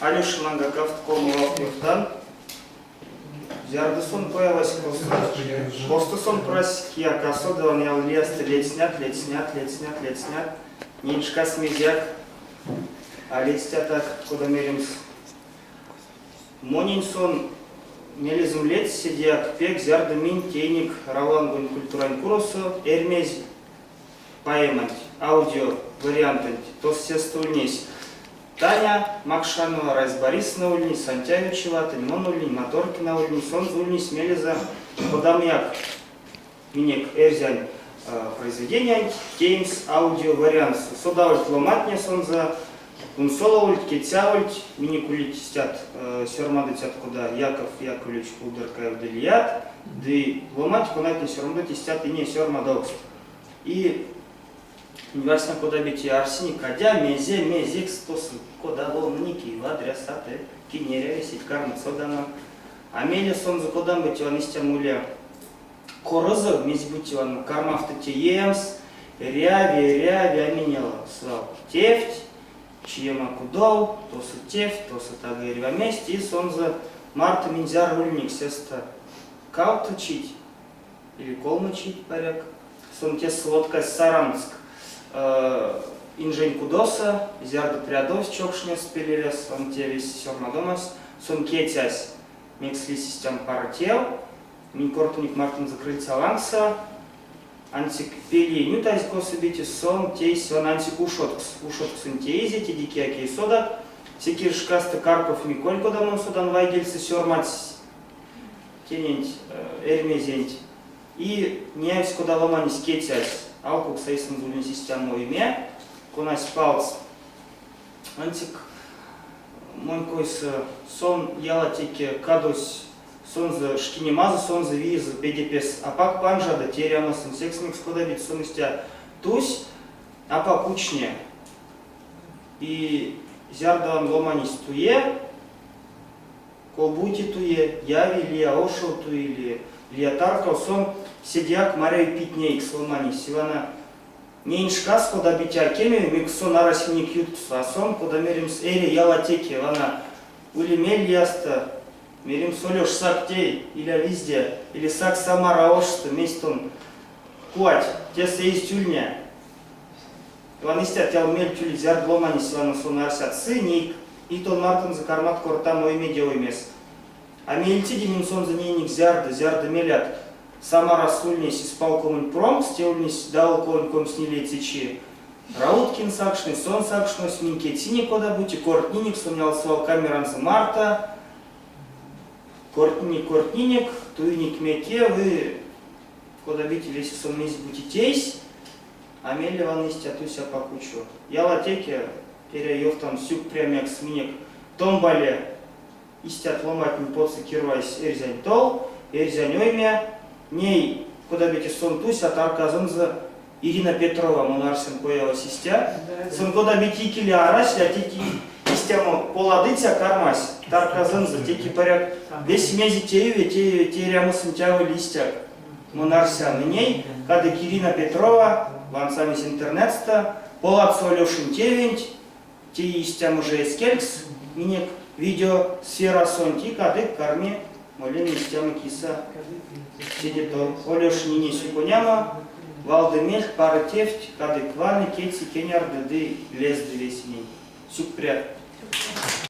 Алюшинанга кафткому лавкюхтан. Зярдысон появась костысон просики, а косода он ял лесты, ледь снят. Ниншка смезяк, а ледстя так, куда меримс. Монинсон мелизм лед сидяк, пек зярды мин тейник, равангун культурань куросу, эрмез поэмать, аудио варианты, то все стульнись. Таня Макшанова, Райс Борисовна ульни, Сантьявичева, Тельмон ульни, Моторкина ульни, Сон ульни, Смелиза, Подамьяк, Минек Эрзянь, произведения, Кеймс, аудио вариант. Сода ульт ломатня сонза, Унсола ульт, Кетя ульт, Минек улить стят, Сёрмадыть откуда Яков Яковлевич Кулдеркаев Делият, Ды ломать понятно Сёрмадыть стят и не Сёрмадовст. И Университет куда бить Арсений, Кадя, Мезекс, Тосын, Кода Ломники, Вадрясаты, Кинеря, Висить, Кармы, Содана. Амелия Сонза, Кода быть он из Тямуля. Короза, Мезь быть он, Кармафта Тиемс, Ряви, Аминела, Слав, Тефть, Чьема Кудол, Тосы Тефть, Тосы Тагырь вместе, и Сонза, Марта Минзяр, Рульник, Сеста, Каута чить, или Колма чить, поряк. Сон те Слодка, Сарамск. Инжень Кудоса, Зярда Прядос, Чокшня спелерес, он те весь Сёрмадомас, сон Кетясь, Мексли систем Парател, Минкортуник Мартин закрыльца Ланса, Антик Пели, Нютайс Косыбити, сон Тейс, он Антик Ушоткс, Ушоткс Интейзи, Тедикиаки и Сода, Секиршкаста Карпов Миколь Кодамон Судан Вайгельсы Сёрмац, Тенент Эрмезент, и Неявсь Кодаломанис Кетясь, Алкук сейсен зульни систему имя, конась палц. Антик монкойс сон ялатики кадос сон за шкинемаза сон за виз педипес апак панжада терямас инсексмикс кодавит сон истя тусь апак учне и зярдан ломанис туе колбути туе яви лия ошо туе или лиатарка сон сидяк марей питней сломани сивана не иншкас куда битя кеми миксо нарасник ютса а сон куда мерим с эри ялатеки вана улимель яста мерим солёш сактей или везде или сак самара ошта местон куать тес есть тюльня ван истя тел мель тюли зярд ломани сивана сон арсят сыник и тон мартын за кармат корта мой медио имес а мельти диминсон за нейник зярда мелят сама рассульнись из палковым пром, стелнись дал коньком снили течи. Рауткин сакшный, сон сакшный, сминкетини кода бути, кортниник, сумнял свал камеранца Марта. Кортниник, туйник меке, вы кода бити весь сон месь бутитейсь, а мели ван истя туся покучу. Я латеке, переев там сюк прямяк сминек, томбале, истят ломать не подсы кирвайс эрзянь тол, эрзянь оймя, ней, куда бити сон туся, тарказанза Ирина Петрова, монарсен поява систя. Сон куда бити кили арась, а тики систему поладыця кармась, тарказанза, тики поряд. Весь мези тееве, теряму сентявы листяк. Монарсен ней, когда Ирина Петрова, вансами с интернетста, полацу Алешин тевень, те истям уже эскелькс, минек видео сфера сонти, кадык карми, молен истям киса. Сидит Олеш Нинисю Коняма, Валдемельх, Пара Тефть, Кадык Ваны, Кетси, Кенярды, Лез, Весеней. Сюк прят.